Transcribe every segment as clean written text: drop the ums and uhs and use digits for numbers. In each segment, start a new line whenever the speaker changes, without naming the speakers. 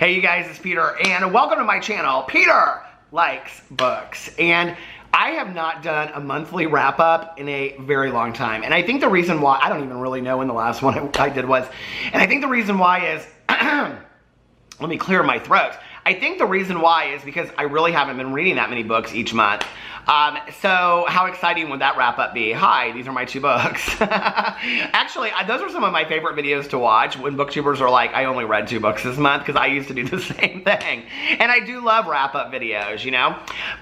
Hey you guys, it's Peter, and welcome to my channel, Peter Likes Books. And I have not done a monthly wrap-up in a very long time. And I think the reason why, I don't even really know when the last one I did was, and I think the reason why is, let me clear my throat. I think the reason why is because I really haven't been reading that many books each month. So how exciting would that wrap up be? Hi, these are my 2 books. Actually, those are some of my favorite videos to watch when booktubers are like, I only read 2 books this month, because I used to do the same thing. And I do love wrap up videos, you know?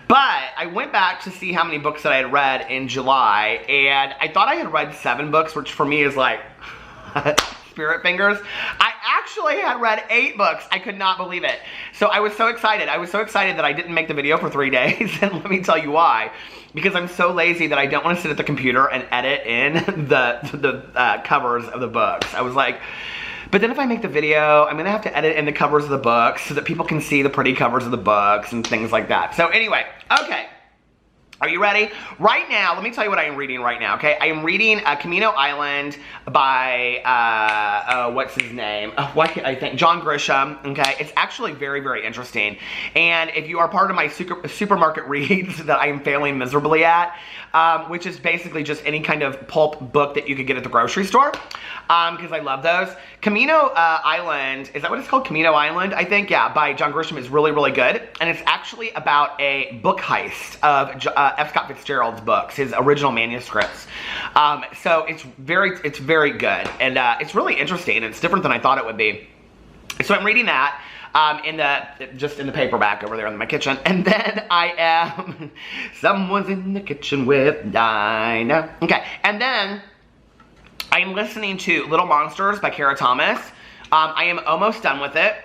But I went back to see how many books that I had read in July, and I thought I had read 7 books, which for me is like, spirit fingers. I actually had read 8 books. I could not believe it. So I was so excited. I was so excited that I didn't make the video for 3 days. And let me tell you why. Because I'm so lazy that I don't want to sit at the computer and edit in the covers of the books. I was like, but then if I make the video, I'm going to have to edit in the covers of the books so that people can see the pretty covers of the books and things like that. So anyway, okay. Are you ready? Right now, let me tell you what I am reading right now, okay? I am reading Camino Island by, what's his name? I think John Grisham, okay? It's actually very, very interesting. And if you are part of my supermarket reads that I am failing miserably at, which is basically just any kind of pulp book that you could get at the grocery store, because I love those. Camino Island, is that what it's called? Camino Island, I think, yeah, by John Grisham is really, really good. And it's actually about a book heist of F. Scott Fitzgerald's books, his original manuscripts. So it's very good, and it's really interesting. It's different than I thought it would be. So I'm reading that just in the paperback over there in my kitchen, and then I am someone's in the kitchen with Dinah. Okay, and then I am listening to Little Monsters by Carrie Thomas. I am almost done with it.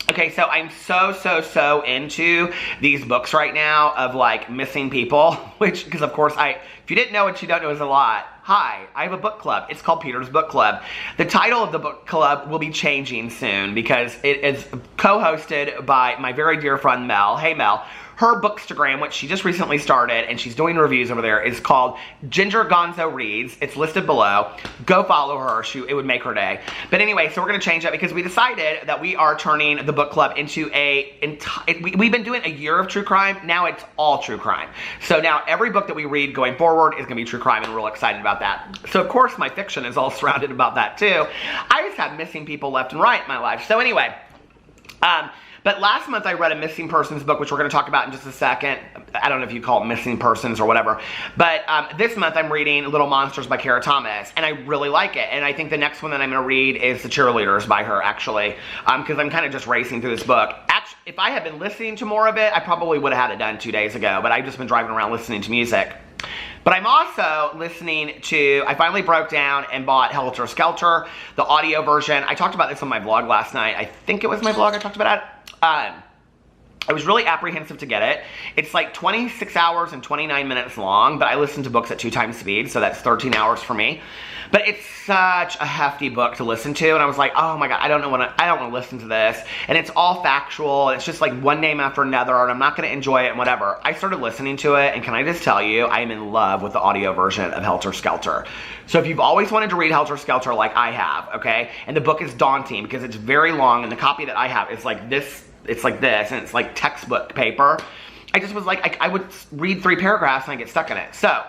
Okay, so I'm so into these books right now of like missing people, which, because of course if you didn't know what you don't know is a lot. Hi, I have a book club. It's called Peter's Book Club. The title of the book club will be changing soon because it is co-hosted by my very dear friend Mel. Hey Mel. Her Bookstagram, which she just recently started, and she's doing reviews over there, is called GingerGonzoReads. It's listed below. Go follow her. It would make her day. But anyway, so we're going to change that because we decided that we are turning the book club into we've been doing a year of true crime. Now it's all true crime. So now every book that we read going forward is going to be true crime, and we're real excited about that. So of course my fiction is all surrounded about that too. I just have missing people left and right in my life. So anyway, but last month I read a missing persons book, which we're going to talk about in just a second. I don't know if you call it missing persons or whatever. But this month I'm reading Little Monsters by Carrie Thomas, and I really like it. And I think the next one that I'm going to read is The Cheerleaders by her, actually, because I'm kind of just racing through this book. Actually, if I had been listening to more of it, I probably would have had it done 2 days ago, but I've just been driving around listening to music. But I'm also listening to, I finally broke down and bought Helter Skelter, the audio version. I talked about this on my vlog last night. I think it was my vlog I talked about it. I was really apprehensive to get it. It's like 26 hours and 29 minutes long, but I listen to books at 2 times speed, so that's 13 hours for me. But it's such a hefty book to listen to, and I was like, oh my god, I don't want to listen to this. And it's all factual, and it's just like one name after another, and I'm not going to enjoy it and whatever. I started listening to it, and can I just tell you, I am in love with the audio version of Helter Skelter. So if you've always wanted to read Helter Skelter like I have, okay, and the book is daunting because it's very long, and the copy that I have is like this. It's like this, and it's like textbook paper. I just was like, I would read 3 paragraphs and I get stuck in it. So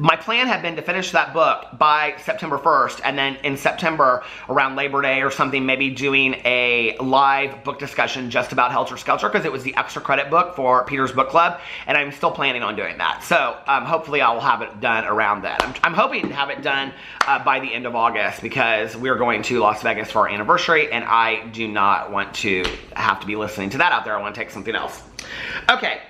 my plan had been to finish that book by September 1st, and then in September, around Labor Day or something, maybe doing a live book discussion just about Helter Skelter, because it was the extra credit book for Peter's Book Club, and I'm still planning on doing that. So hopefully I will have it done around then. I'm hoping to have it done by the end of August, because we're going to Las Vegas for our anniversary, and I do not want to have to be listening to that out there. I want to take something else. Okay,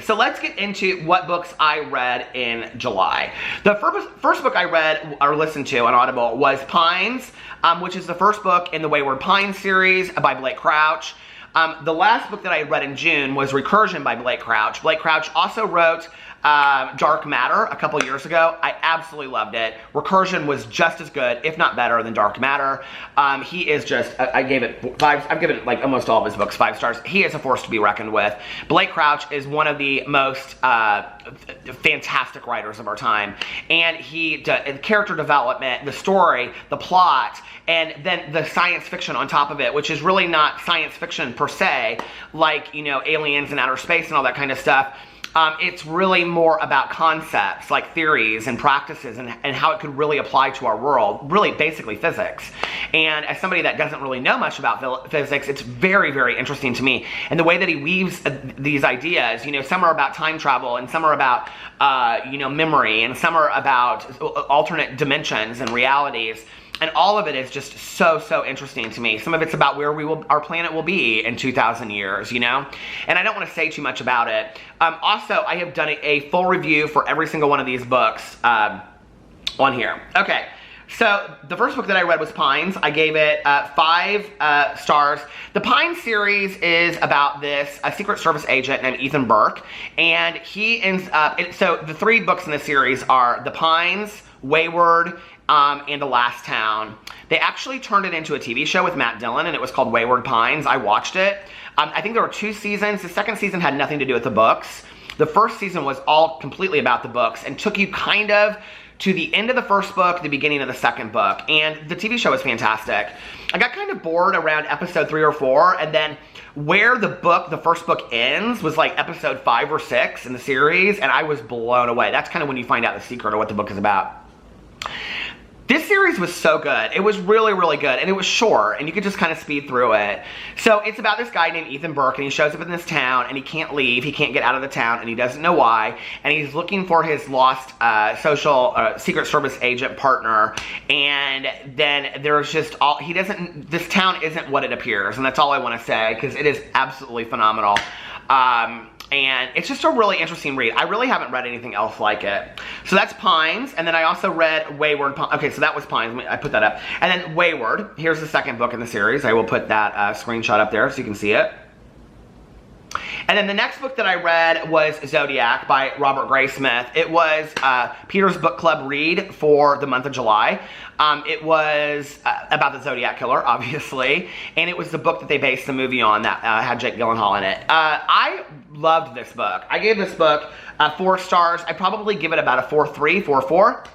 so let's get into what books I read in July. The first book I read or listened to on Audible was Pines, which is the first book in the Wayward Pines series by Blake Crouch. The last book that I read in June was Recursion by Blake Crouch. Blake Crouch also wrote Dark Matter a couple years ago. I absolutely loved it. Recursion was just as good, if not better, than Dark Matter. He is just, I've given like almost all of his books 5 stars. He is a force to be reckoned with. Blake Crouch is one of the most fantastic writers of our time. And character development, the story, the plot, and then the science fiction on top of it, which is really not science fiction per se, like, you know, aliens and outer space and all that kind of stuff. It's really more about concepts like theories and practices and how it could really apply to our world, really basically physics. And as somebody that doesn't really know much about physics, it's very, very interesting to me. And the way that he weaves these ideas, you know, some are about time travel and some are about, you know, memory, and some are about alternate dimensions and realities. And all of it is just so, so interesting to me. Some of it's about where our planet will be in 2,000 years, you know? And I don't want to say too much about it. Also, I have done a full review for every single one of these books on here. Okay, so the first book that I read was Pines. I gave it 5 stars. The Pines series is about this Secret Service agent named Ethan Burke. And he ends up, so the 3 books in the series are The Pines, Wayward, and The Last Town. They actually turned it into a TV show with Matt Dillon, and it was called Wayward Pines. I watched it. I think there were 2 seasons. The second season had nothing to do with the books. The first season was all completely about the books and took you kind of to the end of the first book, the beginning of the second book. And the TV show was fantastic. I got kind of bored around episode 3 or 4, and then where the first book ends was like episode 5 or 6 in the series, and I was blown away. That's kind of when you find out the secret of what the book is about. This series was so good. It was really, really good. And it was short, and you could just kind of speed through it. So it's about this guy named Ethan Burke, and he shows up in this town, and he can't leave. He can't get out of the town, and he doesn't know why. And he's looking for his lost Secret Service agent partner. And then there's just this town isn't what it appears. And that's all I want to say, because it is absolutely phenomenal. And it's just a really interesting read. I really haven't read anything else like it. So that's Pines, and then I also read Wayward. Okay, so that was Pines. I put that up. And then Wayward. Here's the second book in the series. I will put that screenshot up there so you can see it. And then the next book that I read was Zodiac by Robert Graysmith. It was Peter's book club read for the month of July. It was about the Zodiac Killer, obviously, and it was the book that they based the movie on that had Jake Gyllenhaal in it. I loved this book. I gave this book 4 stars. I probably give it about a 4.3, 4.4.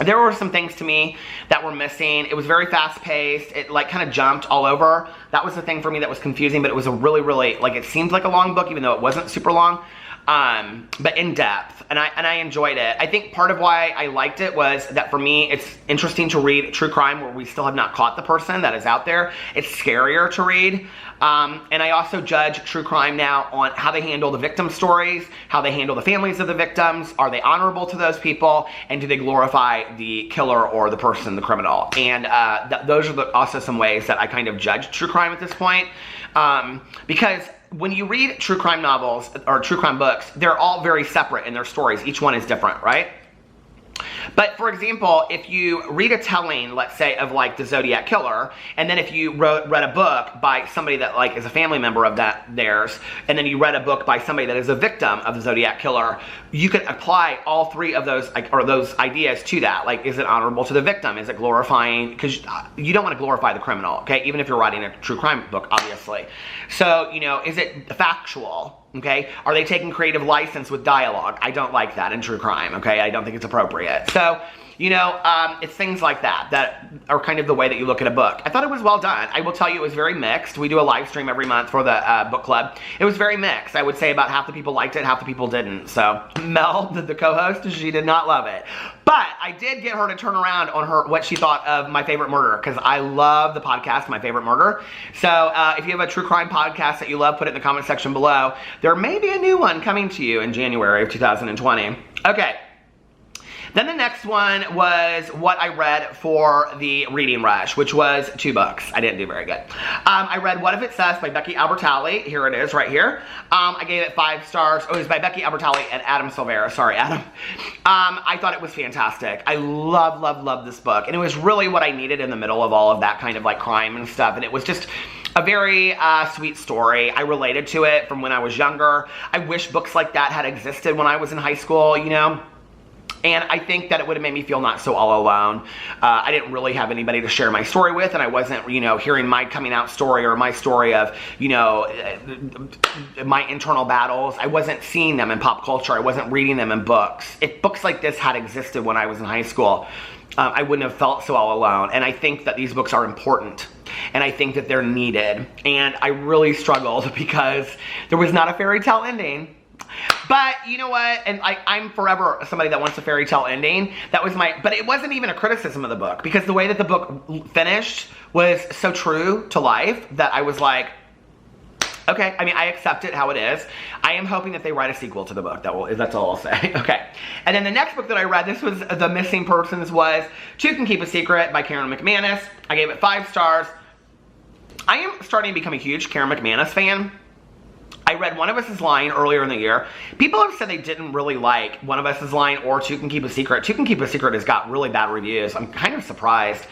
There were some things to me that were missing. It was very fast-paced. It like kind of jumped all over. That was the thing for me that was confusing, but it was a really, really, like, it seemed like a long book, even though it wasn't super long. But in depth, and I enjoyed it. I think part of why I liked it was that for me, it's interesting to read true crime where we still have not caught the person that is out there. It's scarier to read. And I also judge true crime now on how they handle the victim stories, how they handle the families of the victims. Are they honorable to those people? And do they glorify the killer or the person, the criminal? And those are also some ways that I kind of judge true crime at this point. Because when you read true crime novels or true crime books, they're all very separate in their stories. Each one is different, right? But for example, if you read a telling, let's say, of like the Zodiac Killer, and then if you read a book by somebody that like is a family member of theirs, and then you read a book by somebody that is a victim of the Zodiac Killer, you can apply all 3 of those, like, or those ideas to that. Like, is it honorable to the victim? Is it glorifying? Because you don't want to glorify the criminal, okay? Even if you're writing a true crime book, obviously. So, you know, is it factual? Okay, are they taking creative license with dialogue? I don't like that in true crime, okay? I don't think it's appropriate. So, you know, it's things like that that are kind of the way that you look at a book. I thought it was well done. I will tell you it was very mixed. We do a live stream every month for the book club. It was very mixed. I would say about half the people liked it, half the people didn't. So Mel, the co-host, she did not love it. But I did get her to turn around on what she thought of My Favorite Murder, because I love the podcast, My Favorite Murder. So if you have a true crime podcast that you love, put it in the comment section below. There may be a new one coming to you in January of 2020. Okay. Then the next one was what I read for the reading rush, which was 2 books. I didn't do very good. I read What If It's Us by Becky Albertalli. Here it is right here. I gave it 5 stars. Oh, it was by Becky Albertalli and Adam Silvera. Sorry, Adam. I thought it was fantastic. I love this book. And it was really what I needed in the middle of all of that kind of like crime and stuff. And it was just a very sweet story. I related to it from when I was younger. I wish books like that had existed when I was in high school, you know. And I think that it would have made me feel not so all alone. I didn't really have anybody to share my story with, and I wasn't, you know, hearing my coming out story or my story of, you know, my internal battles. I wasn't seeing them in pop culture. I wasn't reading them in books. If books like this had existed when I was in high school, I wouldn't have felt so all alone. And I think that these books are important. And I think that they're needed. And I really struggled because there was not a fairy tale ending. But you know what, and I'm forever somebody that wants a fairy tale ending. That was but it wasn't even a criticism of the book, because the way that the book finished was so true to life that I was like, okay, I mean, I accept it how it is. I am hoping that they write a sequel to the book. That's all I'll say. Okay. And then the next book that I read, this was The Missing Persons, was Two Can Keep a Secret by Karen McManus. I gave it 5 stars. I am starting to become a huge Karen McManus fan. I read One of Us is Lying earlier in the year. People have said they didn't really like One of Us is Lying or Two Can Keep a Secret. Two Can Keep a Secret has got really bad reviews. I'm kind of surprised.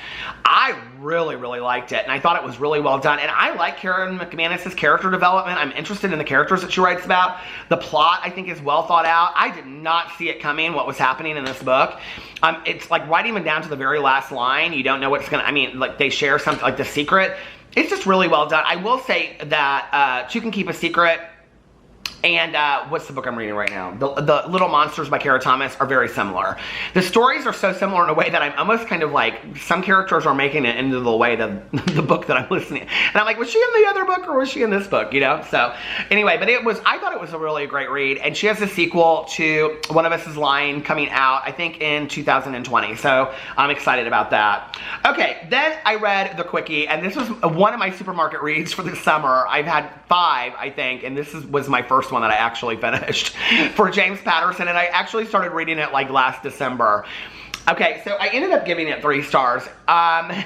I really, really liked it, and I thought it was really well done. And I like Karen McManus's character development. I'm interested in the characters that she writes about. The plot, I think, is well thought out. I did not see it coming, what was happening in this book. It's like right even down to the very last line. You don't know what's gonna, I mean, like they share something, like the secret. It's just really well done. I will say that Two Can Keep a Secret and what's the book I'm reading right now? The Little Monsters by Kara Thomas are very similar. The stories are so similar in a way that I'm almost kind of like, some characters are making it into the way that the book that I'm listening. And I'm like, was she in the other book or was she in this book, you know? So anyway, but I thought it was a really great read. And she has a sequel to One of Us is Lying coming out, I think in 2020. So I'm excited about that. Okay, then I read The Quickie, and this was one of my supermarket reads for the summer. I've had 5, I think, and this was my first one that I actually finished for James Patterson, and I actually started reading it like last December. Okay, so I ended up giving it 3 stars, and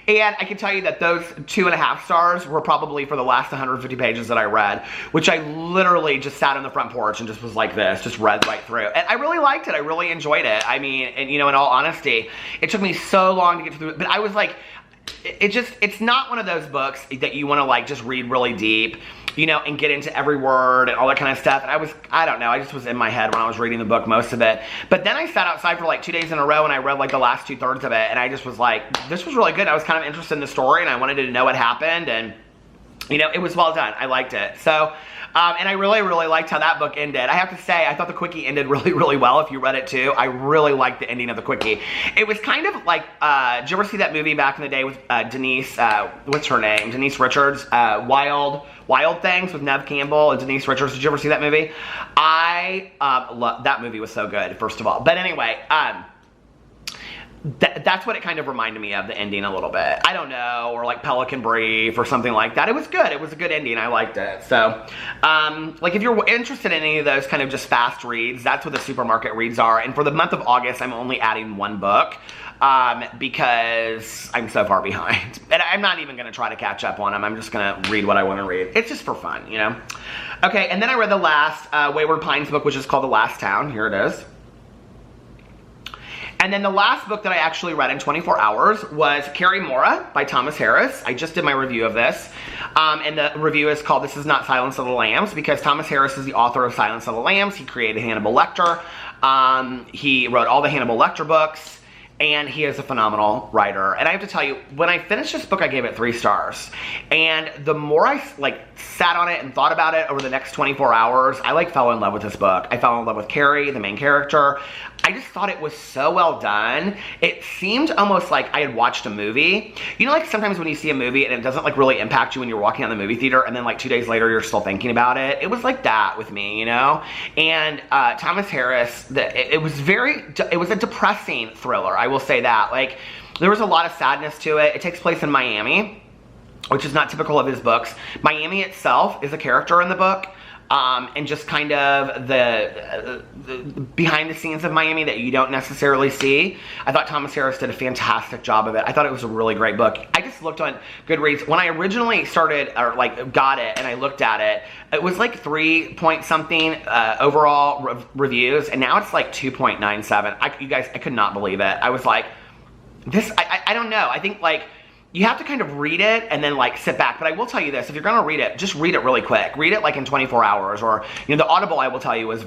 I can tell you that those 2.5 stars were probably for the last 150 pages that I read, which I literally just sat on the front porch and just was like this, just read right through. And I really liked it. I really enjoyed it. I mean, and you know, in all honesty, it took me so long to get through it, but I was like, it's not one of those books that you want to like just read really deep, you know, and get into every word and all that kind of stuff. And I don't know, I just was in my head when I was reading the book, most of it. But then I sat outside for like 2 days in a row and I read like the last 2/3 of it, and I just was like, this was really good. I was kind of interested in the story and I wanted to know what happened, and you know, it was well done. I liked it. So, and I really, really liked how that book ended. I have to say, I thought The Quickie ended really, really well. If you read it too, I really liked the ending of The Quickie. It was kind of like, did you ever see that movie back in the day with Denise, what's her name? Denise Richards, Wild Things with Neve Campbell and Denise Richards. Did you ever see that movie? I love that movie. Was so good, first of all. But anyway, that's what it kind of reminded me of, the ending a little bit. I don't know, or like Pelican Brief or something like that. It was good. It was a good ending. I liked it. So, like if you're interested in any of those kind of just fast reads, that's what the supermarket reads are. And for the month of August, I'm only adding 1 book because I'm so far behind. And I'm not even going to try to catch up on them. I'm just going to read what I want to read. It's just for fun, you know? Okay, and then I read the last Wayward Pines book, which is called The Last Town. Here it is. And then the last book that I actually read in 24 hours was Carrie by Thomas Harris. I just did my review of this. And the review is called This Is Not Silence of the Lambs, because Thomas Harris is the author of Silence of the Lambs. He created Hannibal Lecter. He wrote all the Hannibal Lecter books. And he is a phenomenal writer. And I have to tell you, when I finished this book, I gave it 3 stars. And the more I like sat on it and thought about it over the next 24 hours, I like fell in love with this book. I fell in love with Carrie, the main character. I just thought it was so well done. It seemed almost like I had watched a movie. You know, like sometimes when you see a movie and it doesn't like really impact you when you're walking out of the movie theater, and then like 2 days later you're still thinking about it. It was like that with me, you know? And Thomas Harris, it was a depressing thriller. I will say that. Like, there was a lot of sadness to it. It takes place in Miami, which is not typical of his books. Miami itself is a character in the book. And just kind of the behind the scenes of Miami that you don't necessarily see. I thought Thomas Harris did a fantastic job of it. I thought it was a really great book. I just looked on Goodreads. When I originally started, or like got it, and I looked at it, it was like 3 point something overall reviews, and now it's like 2.97. You guys, I could not believe it. I was like, I don't know. I think like, you have to kind of read it and then like sit back. But I will tell you this, if you're gonna read it, just read it really quick. Read it like in 24 hours, or the Audible, I will tell you, was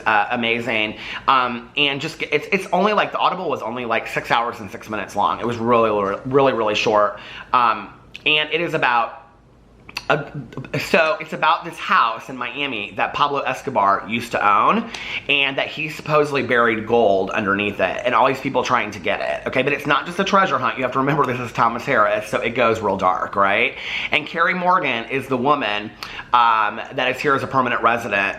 amazing. And just it's only like, the Audible was only like 6 hours and 6 minutes long. It was really short. And it is about so it's about this house in Miami that Pablo Escobar used to own, and that he supposedly buried gold underneath it, and all these people trying to get it, okay? But it's not just a treasure hunt. You have to remember this is Thomas Harris, so it goes real dark, right? And Carrie Morgan is the woman that is here as a permanent resident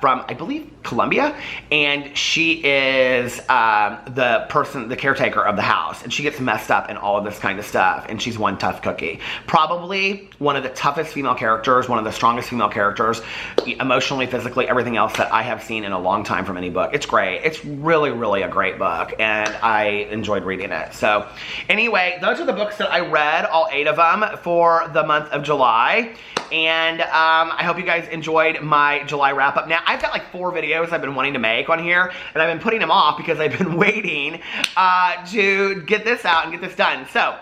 from, I believe, Colombia, and she is the caretaker of the house, and she gets messed up in all of this kind of stuff, and she's one tough cookie. Probably one of the toughest female characters, one of the strongest female characters, emotionally, physically, everything else that I have seen in a long time from any book. It's great. It's really a great book, and I enjoyed reading it. So anyway, those are the books that I read, all 8 of them, for the month of July. And I hope you guys enjoyed my July wrap-up. Now, I've got like 4 videos I've been wanting to make on here, and I've been putting them off because I've been waiting to get this out and get this done. So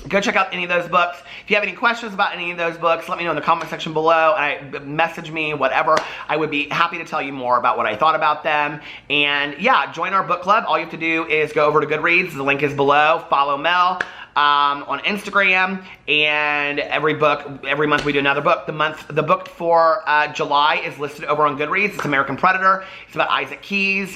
go check out any of those books. If you have any questions about any of those books, let me know in the comment section below. Message me, whatever. I would be happy to tell you more about what I thought about them. And yeah, join our book club. All you have to do is go over to Goodreads. The link is below. Follow Mel on Instagram, and every month we do another book. The book for July is listed over on Goodreads. It's American Predator. It's about Isaac Keys,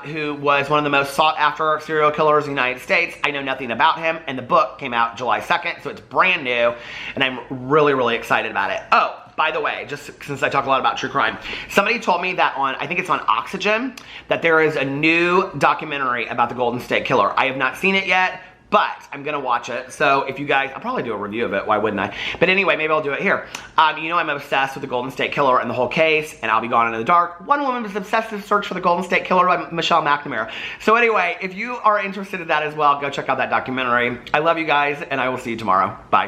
who was one of the most sought after serial killers in the United States. I know nothing about him, and the book came out July 2nd, so it's brand new, and I'm really excited about it. Oh, by the way, just since I talk a lot about true crime, somebody told me that I think it's on Oxygen, that there is a new documentary about the Golden State Killer. I have not seen it yet, but I'm gonna watch it. So if you guys, I'll probably do a review of it. Why wouldn't I? But anyway, maybe I'll do it here. You know I'm obsessed with the Golden State Killer and the whole case, and I'll Be Gone in the Dark. One Woman's Obsessive Search for the Golden State Killer by Michelle McNamara. So anyway, if you are interested in that as well, go check out that documentary. I love you guys, and I will see you tomorrow. Bye.